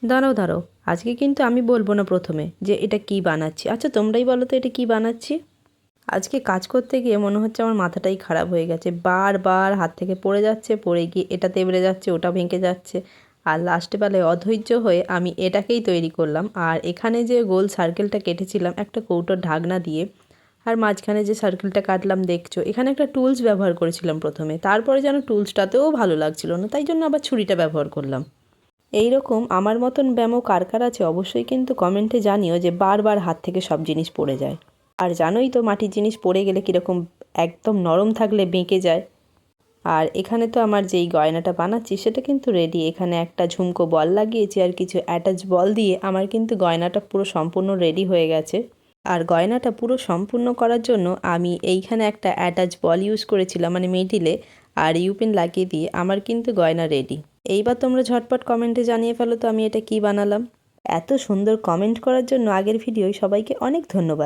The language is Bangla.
দাঁড়াও দাঁড়াও, আজকে কিন্তু আমি বলবো না প্রথমে যে এটা কি বানাচ্ছি। আচ্ছা তোমরাই বলো তো এটা কি বানাচ্ছি। আজকে কাজ করতে গিয়ে মনে হচ্ছে আমার মাথাটাই খারাপ হয়ে গেছে, বারবার হাত থেকে পড়ে যাচ্ছে, পড়ে গিয়ে এটা তেবড়ে যাচ্ছে, ওটা ভেঙে যাচ্ছে। আর লাস্টে বেলায় অধৈর্য হয়ে আমি এটাকেই তৈরি করলাম। আর এখানে যে গোল সার্কেলটা কেটেছিলাম একটা কৌটোর ঢাকনা দিয়ে, আর মাঝখানে যে সার্কেলটা কাটলাম দেখছো, এখানে একটা টুলস ব্যবহার করেছিলাম প্রথমে, তারপরে যেন টুলসটাতেও ভালো লাগছিল না, তাই জন্য আবার ছুরিটা ব্যবহার করলাম। এই রকম আমার মতন ব্যামো কার কার আছে অবশ্যই কিন্তু কমেন্টে জানিও যে বারবার হাত থেকে সব জিনিস পড়ে যায়। আর জানোই তো মাটির জিনিস পড়ে গেলে কীরকম একদম নরম থাকলে বেঁকে যায়। আর এখানে তো আমার যেই গয়নাটা বানাচ্ছি সেটা কিন্তু রেডি। এখানে একটা ঝুমকো বল লাগিয়েছি আর কিছু অ্যাটাচ বল দিয়ে আমার কিন্তু গয়নাটা পুরো সম্পূর্ণ রেডি হয়ে গেছে। আর গয়নাটা পুরো সম্পূর্ণ করার জন্য আমি এইখানে একটা অ্যাটাচ বল ইউজ করেছিলাম, মানে মিডিলে, আর ইউপিন লাগিয়ে দিয়ে আমার কিন্তু গয়না রেডি। এইবার তোমরা ঝটপট কমেন্টে জানিয়ে ফেলো তো আমি এটা কি বানালাম। এত সুন্দর কমেন্ট করার জন্য আগের ভিডিওয় সবাইকে অনেক ধন্যবাদ।